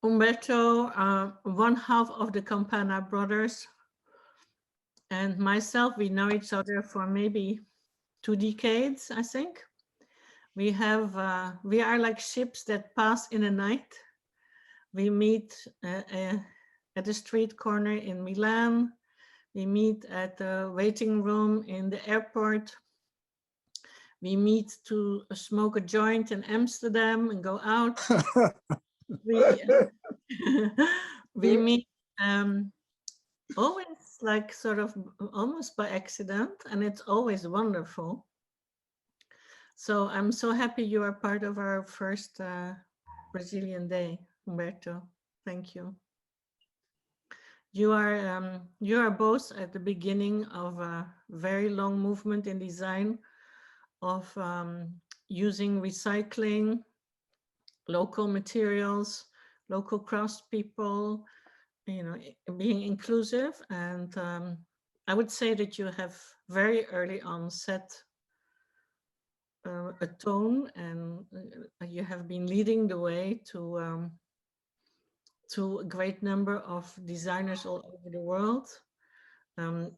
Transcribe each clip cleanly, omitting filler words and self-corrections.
Humberto, one half of the Campana Brothers, and myself, we know each other for maybe 2 decades, I think. We are like ships that pass in the night. We meet at the street corner in Milan. We meet at the waiting room in the airport. We meet to smoke a joint in Amsterdam and go out. We meet always like sort of almost by accident, and it's always wonderful. So I'm so happy you are part of our first Brazilian Day, Humberto. Thank you. You are both at the beginning of a very long movement in design of using recycling, local materials, local craftspeople, you know, being inclusive. And I would say that you have very early on set a tone, and you have been leading the way to a great number of designers all over the world.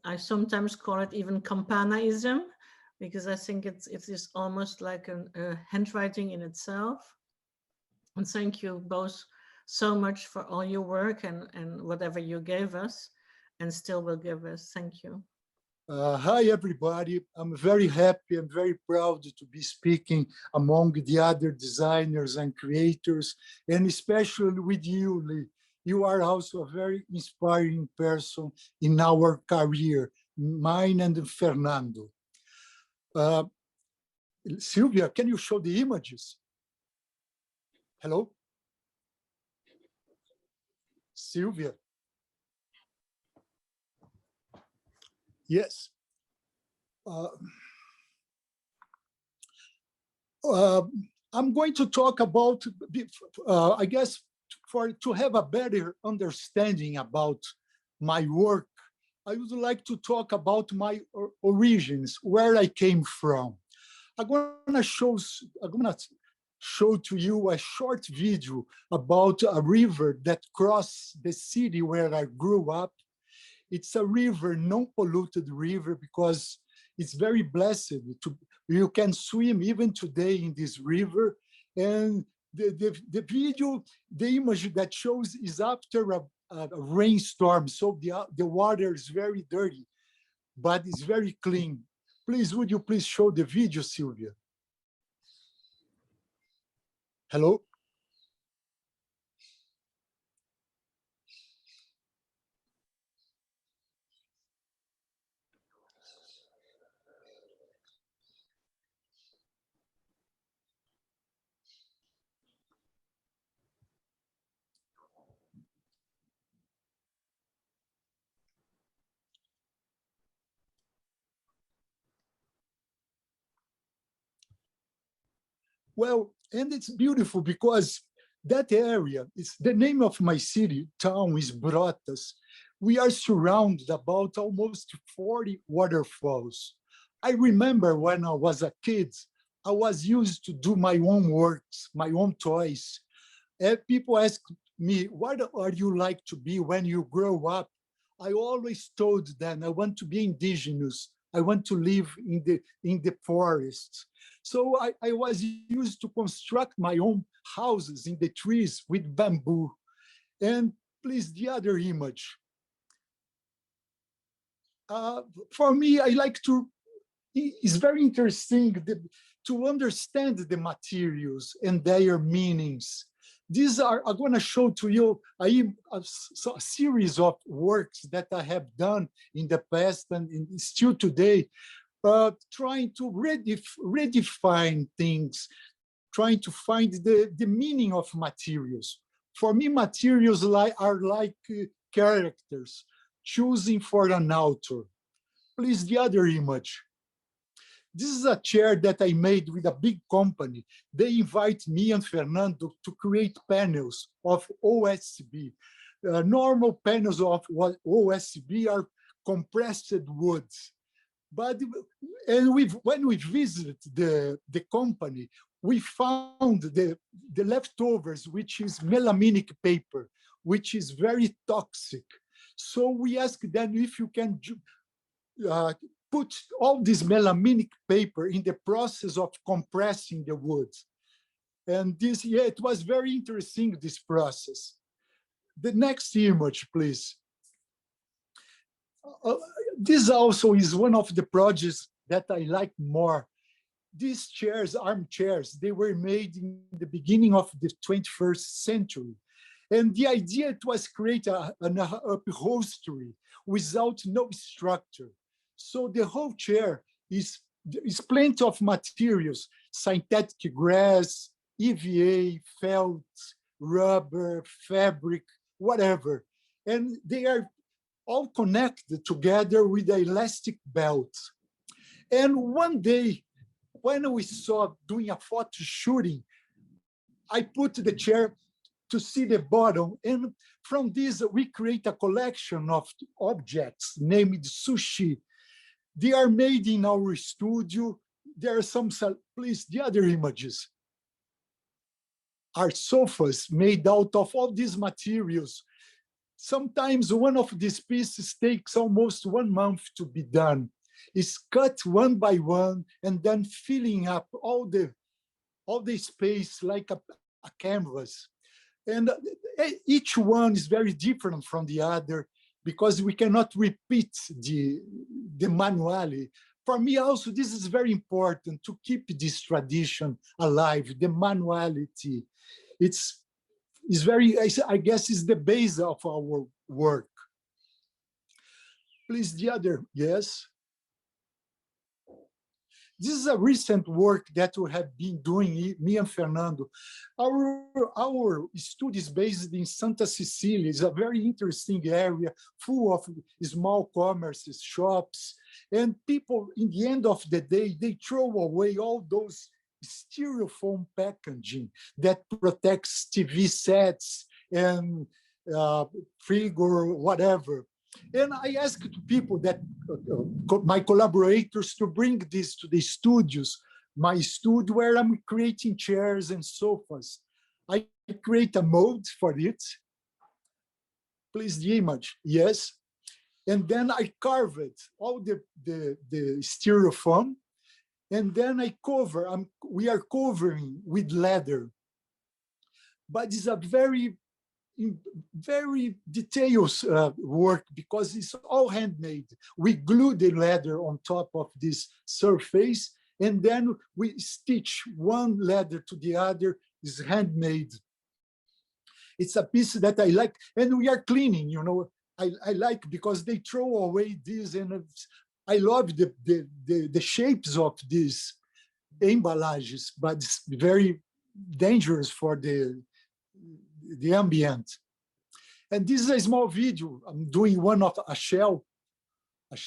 I sometimes call it even Campanaism, because I think it is almost like a handwriting in itself. And thank you both so much for all your work and whatever you gave us and still will give us. Thank you. Hi, everybody. I'm very happy and very proud to be speaking among the other designers and creators, and especially with you, Lee. You are also a very inspiring person in our career, mine and Fernando. Sylvia, can you show the images? Hello? Sylvia? Yes. I'm going to talk about, I guess, to have a better understanding about my work, I would like to talk about my origins, where I came from. I'm gonna show to you a short video about a river that crosses the city where I grew up. It's a river, non-polluted river, because it's very blessed. You can swim even today in this river. And the video, the image that shows is after a rainstorm. So the water is very dirty, but it's very clean. Please, would you please show the video, Sylvia? Hello? Well, and it's beautiful because that area, it's the name of my city, town is Brotas. We are surrounded about almost 40 waterfalls. I remember when I was a kid, I was used to do my own works, my own toys. And people ask me, what are you like to be when you grow up? I always told them I want to be indigenous. I want to live in the forests. So I was used to construct my own houses in the trees with bamboo. And please, the other image. For me, I like to, it's very interesting to understand the materials and their meanings. These are, I'm going to show to you a series of works that I have done in the past and still today, trying to redefine things, trying to find the meaning of materials. For me, materials are like characters, choosing for an author. Please, the other image. This is a chair that I made with a big company. They invite me and Fernando to create panels of OSB. Normal panels of OSB are compressed woods. But when we visited the company, we found the leftovers, which is melaminic paper, which is very toxic. So we asked them if you can put all this melaminic paper in the process of compressing the wood. And this, yeah, it was very interesting, this process. The next image, please. This also is one of the projects that I like more. These chairs, armchairs, they were made in the beginning of the 21st century. And the idea it was create an upholstery without no structure. So the whole chair is plenty of materials, synthetic grass, EVA, felt, rubber, fabric, whatever. And they are all connected together with an elastic belt. And one day, when we saw doing a photo shooting, I put the chair to see the bottom. And from this, we create a collection of objects named sushi. They are made in our studio. There are some, please, the other images are sofas made out of all these materials. Sometimes one of these pieces takes almost 1 month to be done. It's cut one by one and then filling up all the space like a canvas. And each one is very different from the other because we cannot repeat the manually. For me also, this is very important to keep this tradition alive, the manuality. It's very, I guess, is the base of our work. Please, the other, yes. This is a recent work that we have been doing, me and Fernando. Our studio is based in Santa Cecilia. It's a very interesting area, full of small commerces, shops, and people, in the end of the day, they throw away all those styrofoam packaging that protects TV sets and frigo, whatever. And I asked people that, my collaborators, to bring this to the studios, my studio where I'm creating chairs and sofas. I create a mold for it. Please, the image, yes. And then I carved all the styrofoam, and then I cover, we are covering with leather. But it's a very detailed work because it's all handmade. We glue the leather on top of this surface, and then we stitch one leather to the other. It's handmade. It's a piece that I like, and we are cleaning, you know. I like because they throw away this, and I love the shapes of these embalages, but it's very dangerous for the ambient. And this is a small video. I'm doing one of a shelf that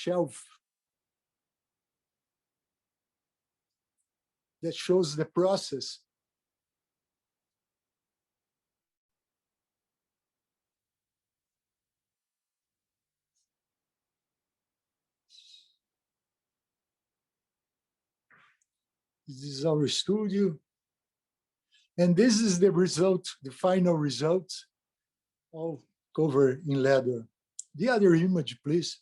shows the process. This is our studio. And this is the result, the final result, all covered in leather. The other image, please.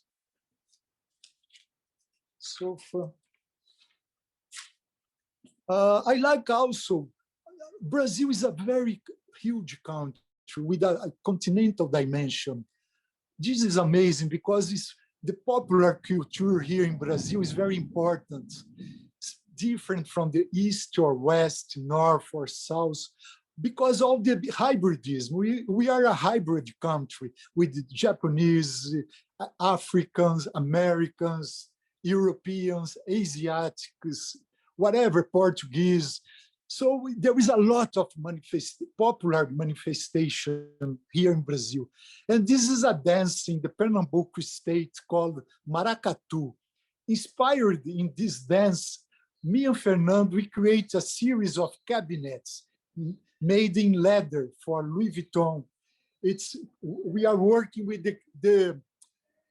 Sofa. I like also, Brazil is a very huge country with a continental dimension. This is amazing because it's, the popular culture here in Brazil is very important. It's different from the east or west, north or south, because of the hybridism. We are a hybrid country with Japanese, Africans, Americans, Europeans, Asiatics, whatever, Portuguese. So there is a lot of popular manifestation here in Brazil. And this is a dance in the Pernambuco state called Maracatu. Inspired in this dance, me and Fernando, we create a series of cabinets made in leather for Louis Vuitton. We are working with the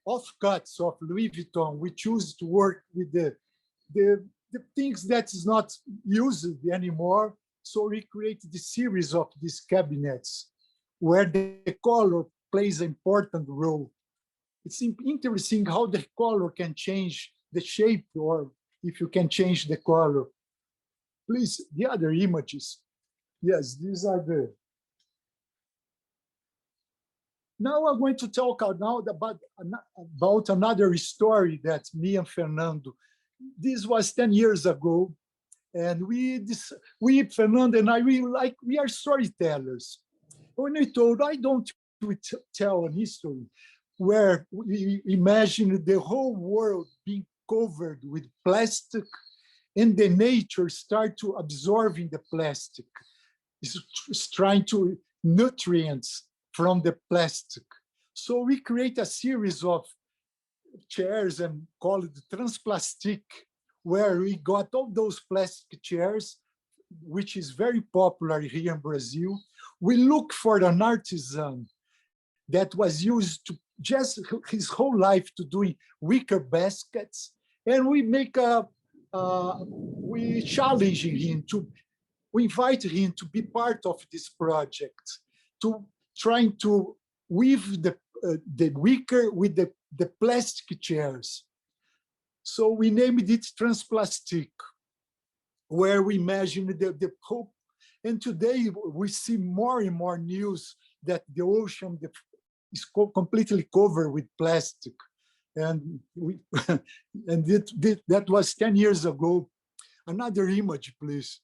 offcuts of Louis Vuitton. We choose to work with the things that is not used anymore, So we created the series of these cabinets where the color plays an important role. It's interesting how the color can change the shape, or if you can change the color. Please, the other images. Yes, these are the. Now I'm going to talk now about another story that me and Fernando. This was 10 years ago, and we Fernando and I, we are storytellers. When we told, I don't tell a history where we imagine the whole world being covered with plastic and the nature start to absorbing the plastic. It's trying to nutrients from the plastic. So we create a series of chairs and call it transplastic, where we got all those plastic chairs, which is very popular here in Brazil. We look for an artisan that was used to just his whole life to doing wicker baskets, and we make we challenge him to, we invite him to be part of this project, to trying to weave the wicker with the plastic chairs. So we named it Transplastic, where we imagine the hope. And today we see more and more news that the ocean is completely covered with plastic. And and that was 10 years ago. Another image, please.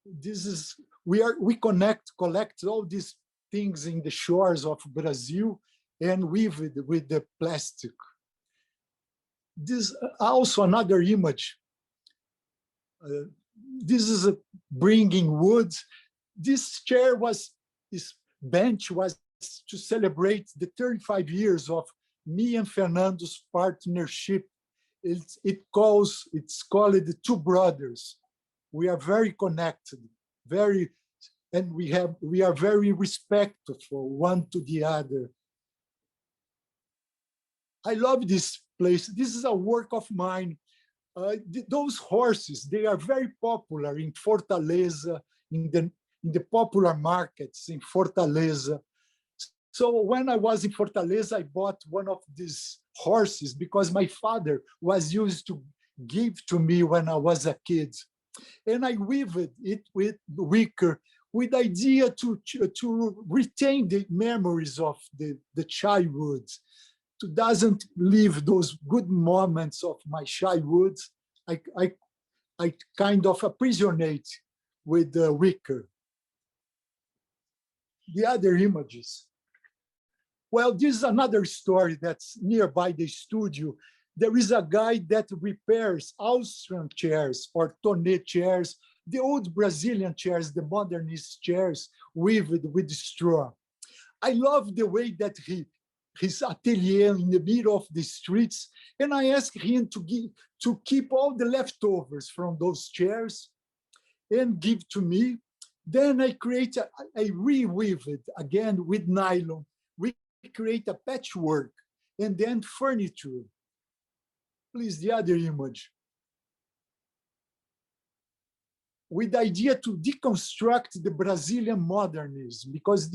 This is, we collect all these things in the shores of Brazil and weave it with the plastic. This also another image. This is bringing wood. This bench was to celebrate the 35 years of me and Fernando's partnership. It's called the Two Brothers. We are very connected, and we are very respectful one to the other. I love this place. This is a work of mine. Those horses, they are very popular in Fortaleza, in the popular markets in Fortaleza. So when I was in Fortaleza, I bought one of these horses because my father was used to give to me when I was a kid. And I weaved it with wicker, with the idea to retain the memories of the childhood, to doesn't leave those good moments of my childhood. I kind of appreciate with the wicker. The other images. Well, this is another story that's nearby the studio. There is a guy that repairs Austrian chairs or tonnet chairs, the old Brazilian chairs, the modernist chairs with straw. I love the way that his atelier in the middle of the streets, and I asked him to keep all the leftovers from those chairs and give to me. Then I reweave it again with nylon. We create a patchwork and then furniture. Please, the other image. With the idea to deconstruct the Brazilian modernism, because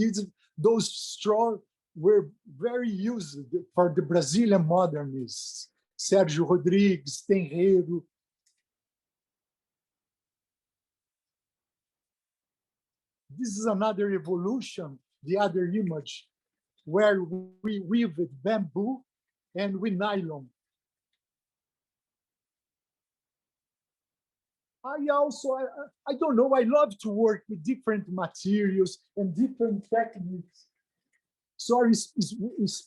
those straw were very used for the Brazilian modernists. Sérgio Rodrigues, Tenreiro. This is another evolution, the other image, where we weave with bamboo and with nylon. I don't know, I love to work with different materials and different techniques. Sorry, it's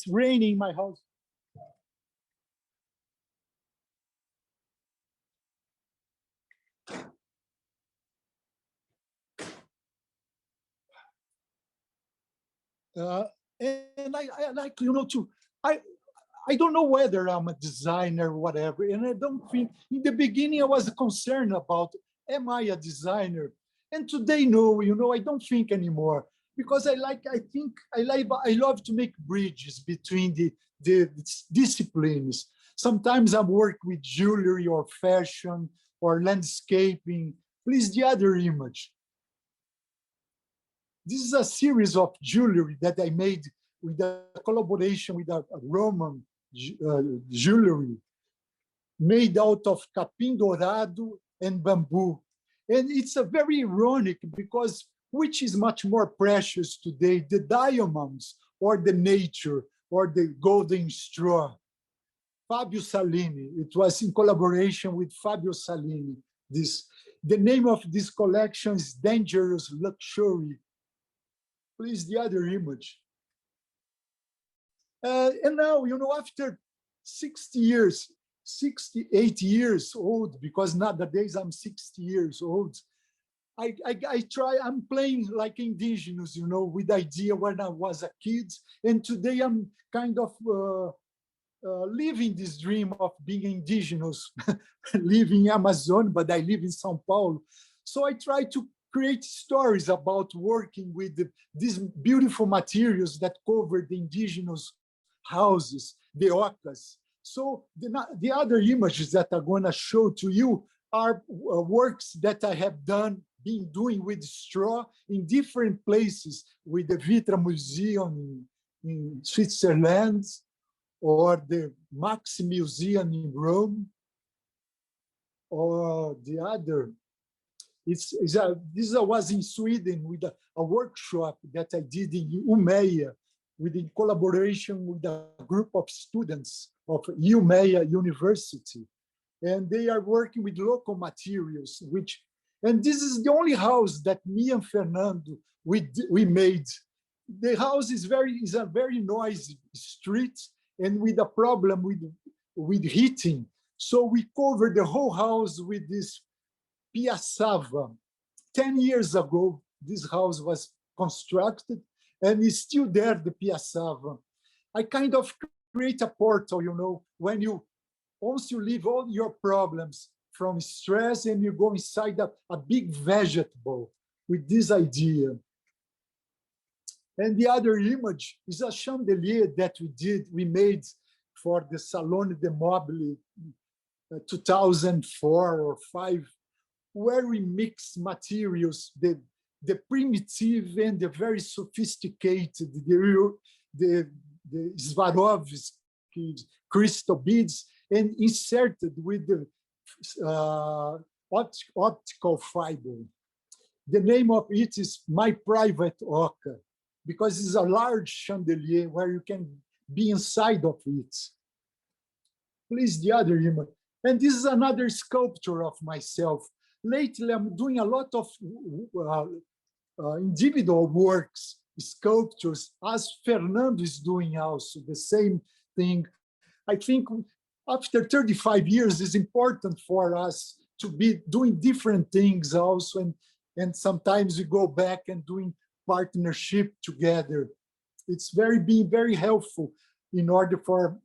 raining in my house. And I like, I don't know whether I'm a designer or whatever, and I don't think, in the beginning I was concerned about, am I a designer? And today, no, I don't think anymore, because I love to make bridges between the disciplines. Sometimes I work with jewelry or fashion. or landscaping. Please, the other image. This is a series of jewelry that I made with a collaboration with a Roman jewelry made out of capim dourado and bamboo. And it's a very ironic because which is much more precious today, the diamonds or the nature or the golden straw? Fabio Salini, it was in collaboration with Fabio Salini. The name of this collection is Dangerous Luxury. Please, the other image. And now, after 60 years, 68 years old, because nowadays I'm 60 years old, I'm playing like indigenous, with the idea when I was a kid. And today I'm kind of living this dream of being indigenous, living in Amazon, but I live in Sao Paulo. So I try to create stories about working with these beautiful materials that cover the indigenous houses, the ocas. So the other images that I'm going to show to you are works that I have been doing with straw in different places, with the Vitra Museum in Switzerland, or the Max Museum in Rome, or the other. This was in Sweden with a workshop that I did in Umeå, in collaboration with a group of students of Umeå University. And they are working with local materials, and this is the only house that me and Fernando, we made. The house is a very noisy street and with a problem with heating. So we covered the whole house with this piaçava. 10 years ago, this house was constructed and it's still there, the piaçava. I kind of create a portal, once you leave all your problems from stress and you go inside a big vegetable with this idea. And the other image is a chandelier that we made for the Salone de Mobile 2004 or 5, where we mix materials, the primitive and the very sophisticated, the Swarovski crystal beads, and inserted with the optical fiber. The name of it is My Private Oca, because it's a large chandelier where you can be inside of it. Please, the other image. And this is another sculpture of myself. Lately, I'm doing a lot of individual works, sculptures, as Fernando is doing also, the same thing. I think after 35 years, it's important for us to be doing different things also, and sometimes we go back and doing partnership together. It's been very helpful in order for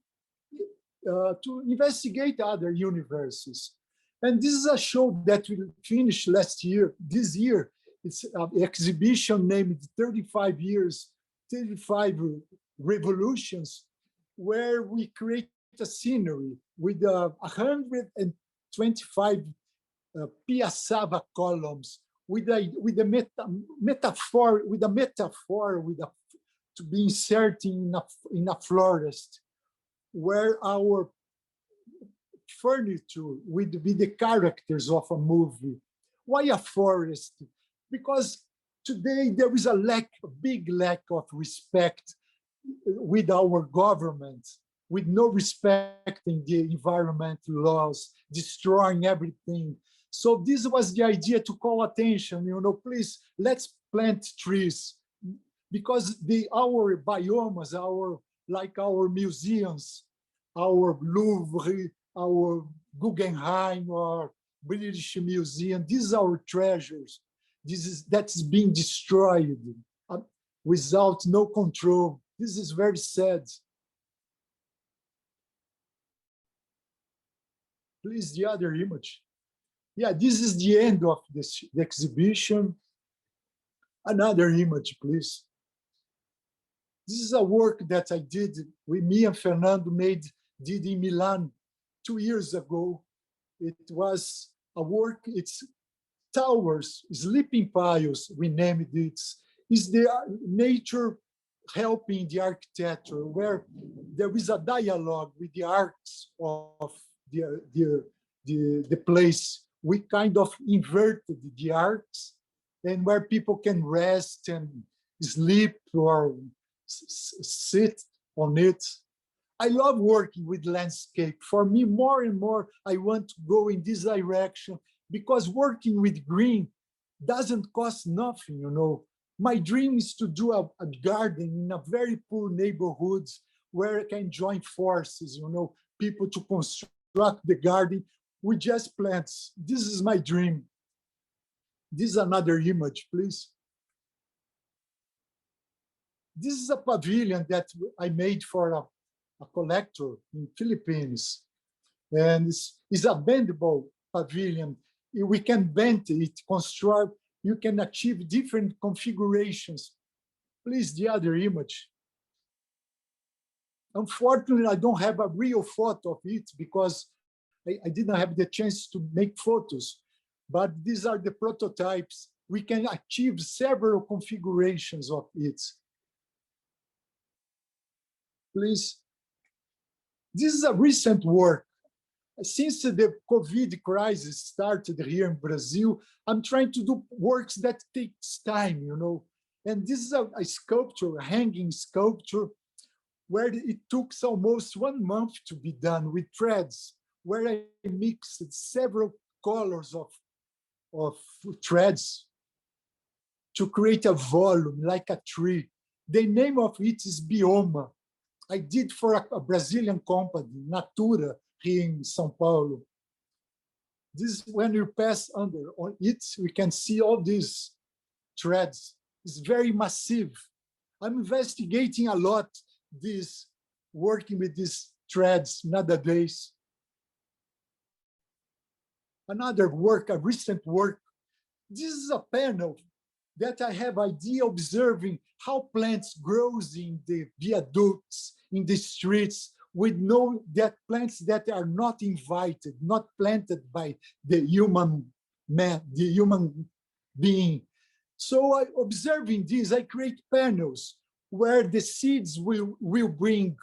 to investigate other universes. And this is a show that we finished this year. It's an exhibition named 35 Years, 35 Revolutions, where we create a scenery with 125 piaçava columns, with a metaphor, to be inserted in a forest, where our furniture would be the characters of a movie. Why a forest? Because today there is a big lack of respect with our government, with no respect in the environmental laws, destroying everything. So this was the idea to call attention, please, let's plant trees, because our biomes, like our museums, our Louvre, our Guggenheim, or British Museum, these are our treasures. That's being destroyed without no control. This is very sad. Please, the other image. Yeah, this is the end of the exhibition. Another image, please. This is a work that I did with me and Fernando did in Milan 2 years ago. It was a work, it's towers, sleeping piles, we named it, is the nature helping the architecture, where there is a dialogue with the arts of the place. We kind of inverted the arts, and where people can rest and sleep or sit on it. I love working with landscape. For me, more and more, I want to go in this direction, because working with green doesn't cost nothing, you know. My dream is to do a garden in a very poor neighborhoods where I can join forces, you know, people to construct the garden with just plants. This is my dream. This is another image, please. This is a pavilion that I made for a collector in Philippines. And it's a bendable pavilion. We can bend it, construct, you can achieve different configurations. Please, the other image. Unfortunately, I don't have a real photo of it because I didn't have the chance to make photos. But these are the prototypes. We can achieve several configurations of it. Please. This is a recent work. Since the COVID crisis started here in Brazil, I'm trying to do works that takes time, you know. And this is a sculpture, a hanging sculpture, where it took almost 1 month to be done with threads, where I mixed several colors of threads to create a volume like a tree. The name of it is Bioma. I did for a Brazilian company, Natura, here in Sao Paulo. This, when you pass under on it, we can see all these threads. It's very massive. I'm investigating a lot this, working with these threads nowadays. Another work, a recent work. This is a panel that I have idea observing how plants grows in the viaducts, in the streets, with no that plants that are not invited, not planted by the human man, the human being. So observing this, I create panels where the seeds will bring,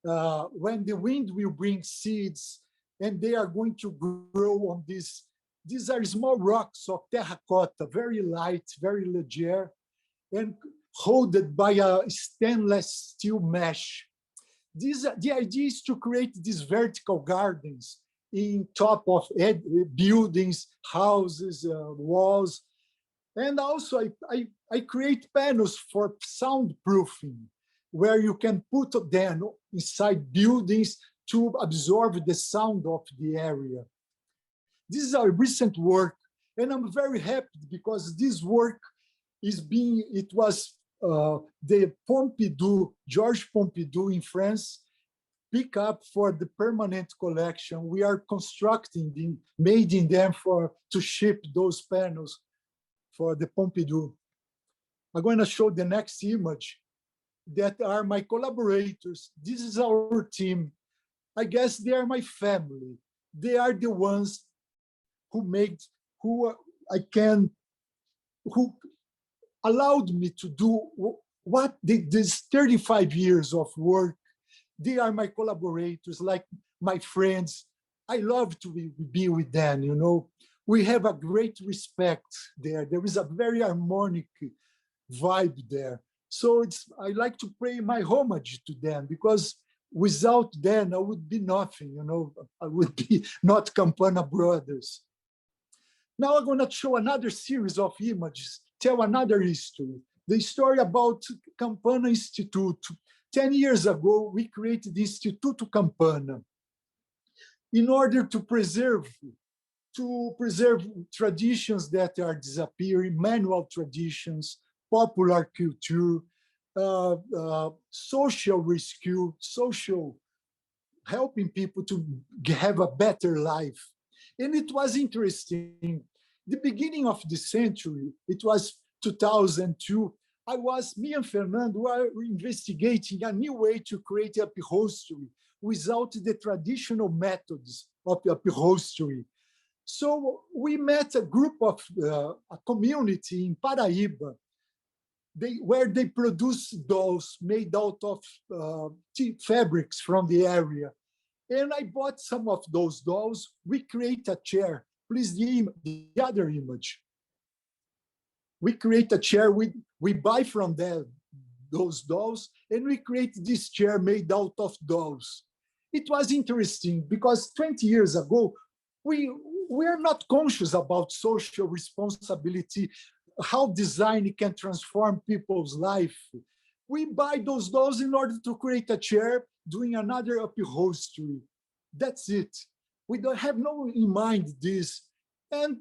when the wind will bring seeds, and they are going to grow on this. These are small rocks of terracotta, very light, very leger, and holded by a stainless steel mesh. The idea is to create these vertical gardens in top of buildings, houses, walls. And also I create panels for soundproofing, where you can put them inside buildings to absorb the sound of the area. This is a recent work, and I'm very happy because this work is being, it was the Pompidou, Georges Pompidou in France, pick up for the permanent collection. We are constructing them, making them to ship those panels for the Pompidou. I'm going to show the next image that are my collaborators. This is our team. I guess they are my family. They are the ones who allowed me to do what these 35 years of work. They are my collaborators, like my friends. I love to be with them, you know. We have a great respect there. There is a very harmonic vibe there. So I like to pay my homage to them, because without them, I would be nothing, you know. I would be not Campana Brothers. Now I'm going to show another series of images, tell another history. The story about Campana Institute. 10 years ago, we created the Estudio Campana in order to preserve traditions that are disappearing, manual traditions, popular culture, social rescue, helping people to have a better life. And it was interesting. The beginning of the century, it was 2002, me and Fernando were investigating a new way to create upholstery without the traditional methods of upholstery. So we met a group of a community in Paraíba, where they produce dolls made out of fabrics from the area. And I bought some of those dolls. We create a chair. Please, the other image. We create a chair. We buy from them those dolls, and we create this chair made out of dolls. It was interesting because 20 years ago, we are not conscious about social responsibility, how design can transform people's life. We buy those dolls in order to create a chair, doing another upholstery. That's it. We don't have no in mind this. And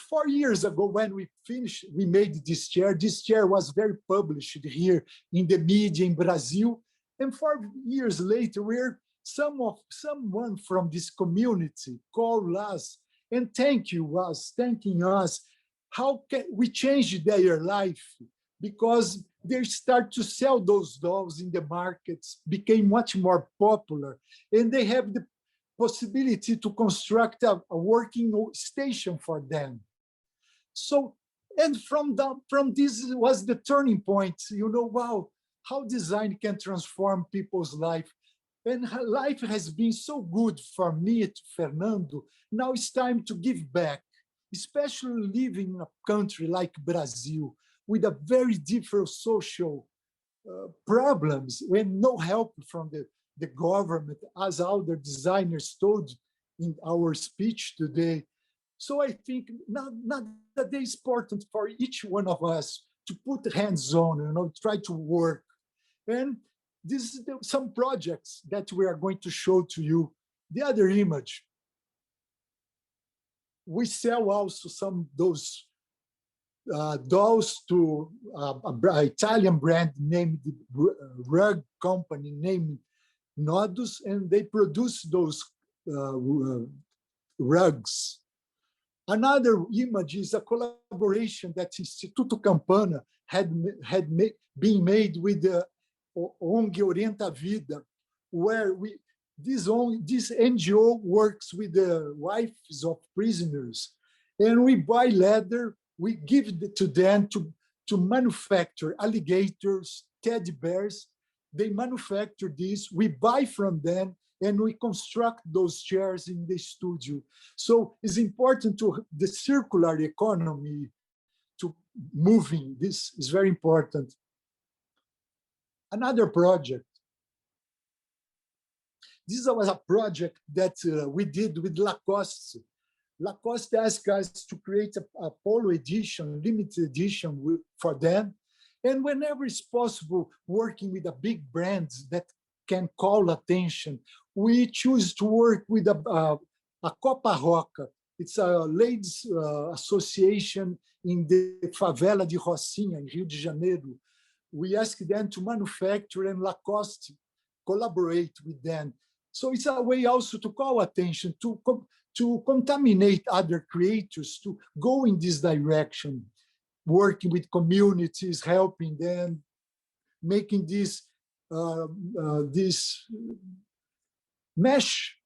4 years ago, when we finished, we made this chair was very published here in the media in Brazil. And 4 years later, someone from this community called us and thanking us. How can we change their life? Because they start to sell those dolls in the markets, became much more popular, and they have the possibility to construct a working station for them. So, and from this was the turning point, wow, how design can transform people's life. And life has been so good for me, Fernando. Now it's time to give back, especially living in a country like Brazil, with a very different social problems, when no help from the government, as other designers told in our speech today. So I think not that it's important for each one of us to put hands on, try to work. And this is some projects that we are going to show to you. The other image, we sell also some of those dolls to an Italian brand named rug company named Nodus, and they produce those rugs. Another image is a collaboration that Instituto Campana had been made with the ONG Orienta Vida, where this NGO works with the wives of prisoners, and we buy leather, we give it to them to manufacture alligators, teddy bears. They manufacture this, we buy from them, and we construct those chairs in the studio. So it's important to the circular economy, to moving. This is very important. Another project. This was a project that we did with Lacoste. Lacoste asked us to create a polo edition, limited edition for them. And whenever it's possible, working with a big brands that can call attention, we choose to work with a Copa Roca. It's a ladies association in the favela de Rocinha, in Rio de Janeiro. We ask them to manufacture, and Lacoste collaborate with them. So it's a way also to call attention, to contaminate other creators, to go in this direction, working with communities, helping them, making this mesh.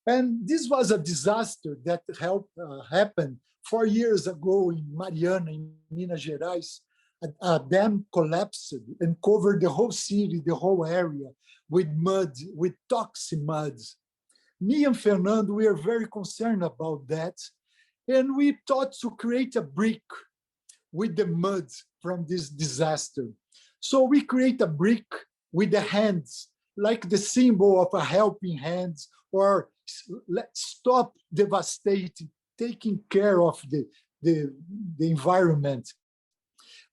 And this was a disaster that happened 4 years ago in Mariana, in Minas Gerais. A dam collapsed and covered the whole city, the whole area, with mud, with toxic mud. Me and Fernando, we are very concerned about that. And we thought to create a brick with the mud from this disaster. So we create a brick with the hands, like the symbol of a helping hand, or let's stop devastating, taking care of the environment.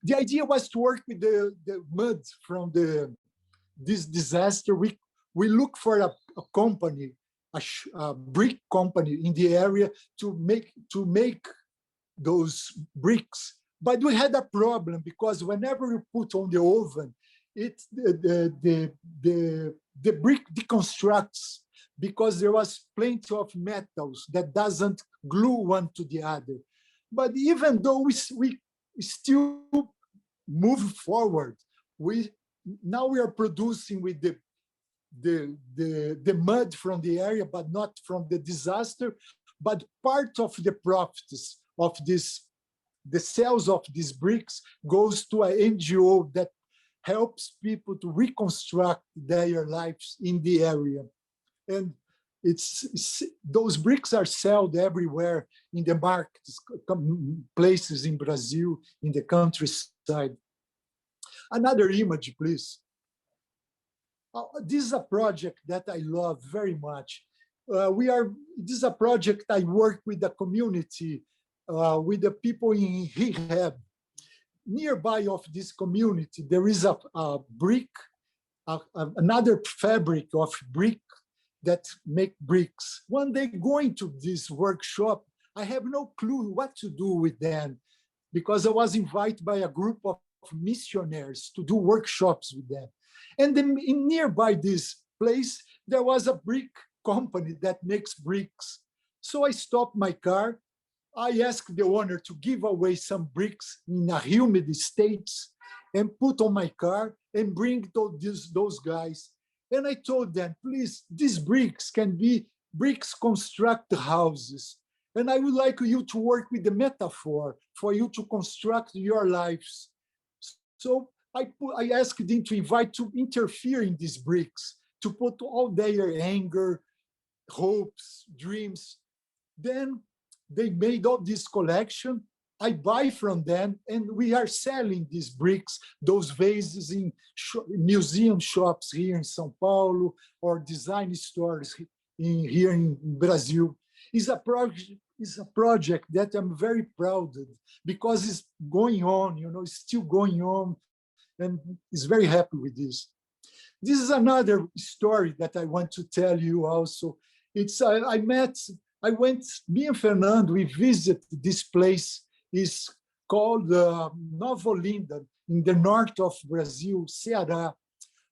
The idea was to work with the mud from this disaster. We look for a company, a brick company in the area to make those bricks. But we had a problem because whenever you put on the oven, the brick deconstructs because there was plenty of metals that doesn't glue one to the other. But even though we still move forward, now we are producing with the mud from the area, but not from the disaster. but part of the profits of this, the sales of these bricks goes to an NGO that helps people to reconstruct their lives in the area. And those bricks are sold everywhere in the markets, places in Brazil, in the countryside. Another image, please. This is a project that I love very much. This is a project I work with the community, with the people in rehab. Nearby of this community, there is a brick, another fabric of brick that make bricks. One day going to this workshop, I have no clue what to do with them because I was invited by a group of missionaries to do workshops with them. And then nearby this place, there was a brick company that makes bricks. So I stopped my car. I asked the owner to give away some bricks in a humid states and put on my car and bring those guys. And I told them, please, these bricks can be bricks construct houses. And I would like you to work with the metaphor for you to construct your lives. So I asked them to invite to interfere in these bricks, to put all their anger, hopes, dreams. Then they made all this collection. I buy from them, and we are selling these bricks, those vases in museum shops here in Sao Paulo or design stores here in Brazil. It's a project that I'm very proud of because it's going on, it's still going on, and is very happy with this. This is another story that I want to tell you also. Me and Fernando, we visited this place. It's called Nova Olinda, in the north of Brazil, Ceará,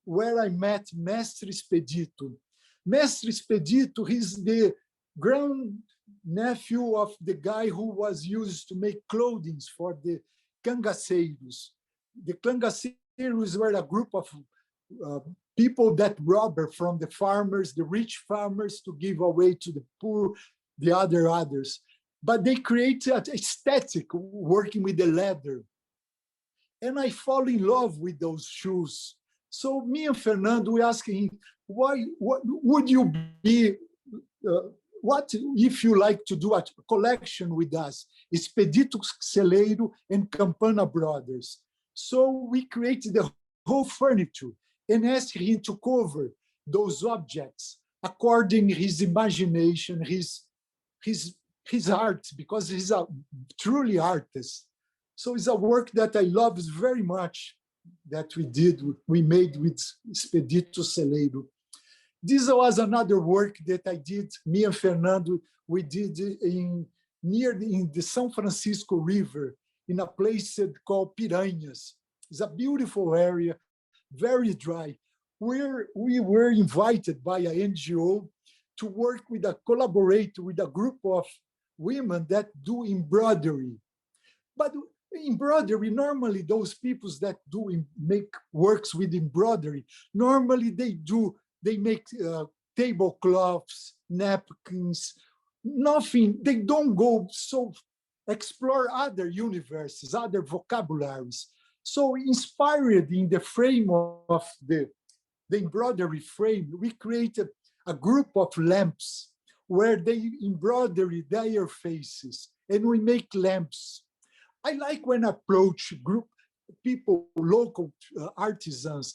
where I met Mestre Expedito. Mestre Expedito is the grandnephew of the guy who was used to make clothing for the cangaceiros. The cangaceiros were a group of people that robbed from the farmers, the rich farmers, to give away to the poor, the others. But they created an aesthetic working with the leather. And I fall in love with those shoes. So me and Fernando, we asked him, what would you be, what if you like to do a collection with us, Expedito Celeiro and Campana Brothers. So we created the whole furniture and asked him to cover those objects according his imagination, his art, because he's a truly artist. So it's a work that I love very much that we made with Expedito Celeiro. This was another work that I did, me and Fernando, we did in the São Francisco River, in a place called Piranhas. It's a beautiful area, very dry. We were invited by an NGO to work collaborate with a group of women that do embroidery. But embroidery, normally those people that make works with embroidery, normally they make tablecloths, napkins, nothing. They don't go so explore other universes, other vocabularies. So inspired in the frame of the embroidery frame, we created a group of lamps where they embroidery their faces, and we make lamps. I like when I approach group people, local artisans,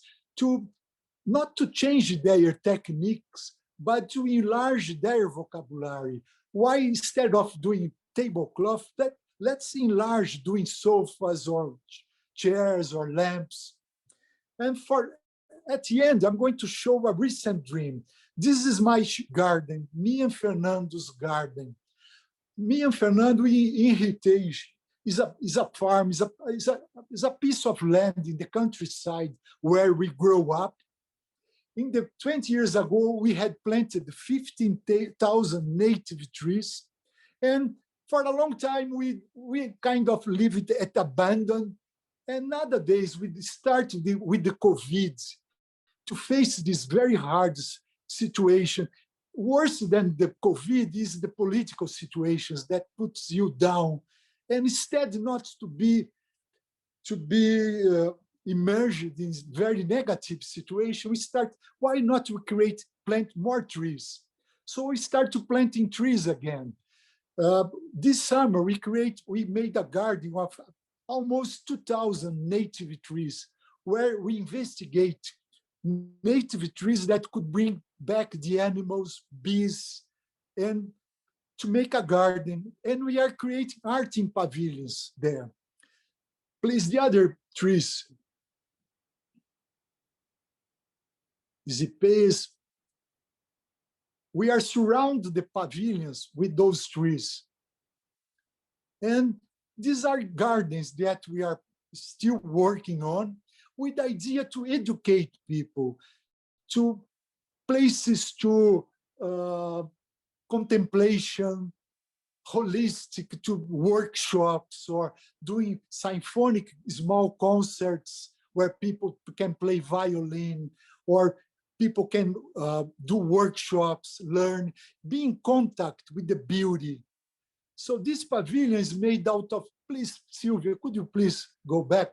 not to change their techniques, but to enlarge their vocabulary. Why instead of doing tablecloth, let's enlarge doing sofas or chairs or lamps. And at the end, I'm going to show a recent dream. This is my garden, me and Fernando's garden. Me and Fernando in Heritage is a farm, is a piece of land in the countryside where we grow up. 20 years ago, we had planted 15,000 native trees. And for a long time, we kind of lived at abandon. And nowadays, we started with the COVID to face this very hard situation. worse than the COVID is the political situations that puts you down. And instead not to be immersed in very negative situation, we start, why not we plant more trees? So we start to planting trees again. This summer, we made a garden of almost 2,000 native trees, where we investigate native trees that could bring back the animals, bees, and to make a garden. And we are creating art in pavilions there. Please, the other trees. Zipes. We are surrounding the pavilions with those trees. And these are gardens that we are still working on with the idea to educate people, to places to contemplation, holistic, to workshops, or doing symphonic small concerts where people can play violin, or people can do workshops, learn, be in contact with the beauty. So this pavilion is made out of, please, Sylvia, could you please go back?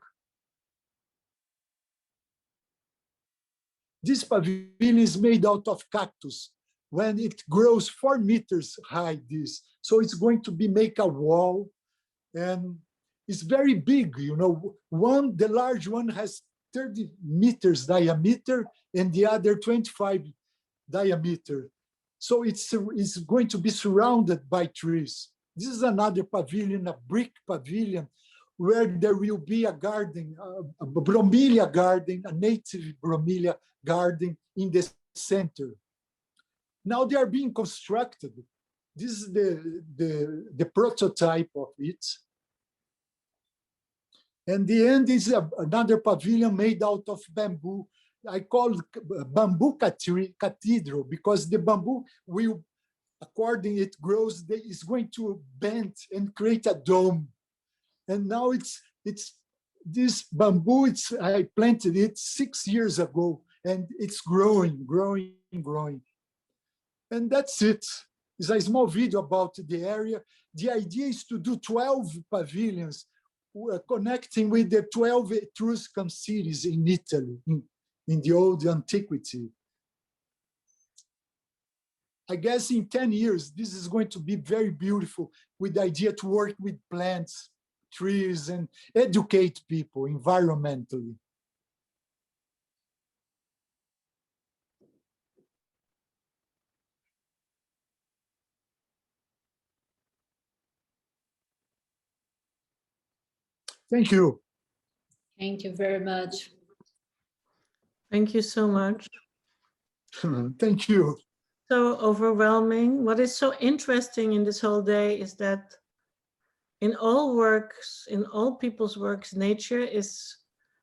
This pavilion is made out of cactus. When it grows 4 meters high, so it's going to make a wall, and it's very big. You know, the large one has 30 meters diameter, and the other 25 diameter. So it's going to be surrounded by trees. This is another pavilion, a brick pavilion, where there will be a garden, a bromelia garden, a native bromelia garden in the center. Now they are being constructed. This is the prototype of it. And the end is another pavilion made out of bamboo. I call it bamboo cathedral, because the bamboo will, according it grows, it's going to bend and create a dome. And now it's this bamboo, I planted it 6 years ago, and it's growing. And that's it. It's a small video about the area. The idea is to do 12 pavilions connecting with the 12 Etruscan cities in Italy, in the old antiquity. I guess in 10 years, this is going to be very beautiful, with the idea to work with plants, trees, and educate people environmentally. Thank you. Thank you very much. Thank you so much. Thank you. So overwhelming. What is so interesting in this whole day is that in all works, in all people's works, nature is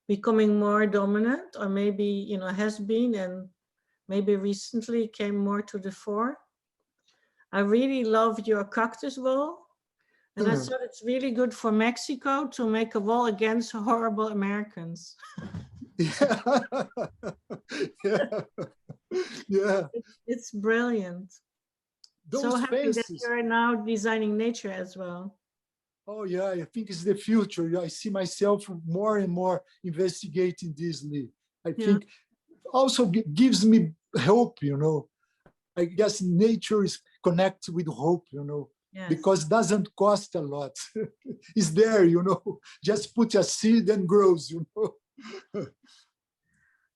becoming more dominant, or maybe, you know, has been, and maybe recently came more to the fore. I really loved your cactus wall. And I thought it's really good for Mexico to make a wall against horrible Americans. Yeah. Yeah. It's brilliant. Those so happy spaces. that you're now designing nature as well. Oh yeah, I think it's the future. I see myself more and more investigating this, Lee. I think also gives me hope, you know. I guess nature is connected with hope, you know. Yes. Because it doesn't cost a lot. It's there, you know. Just put a seed and grows, you know.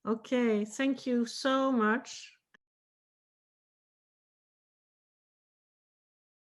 Okay, thank you so much.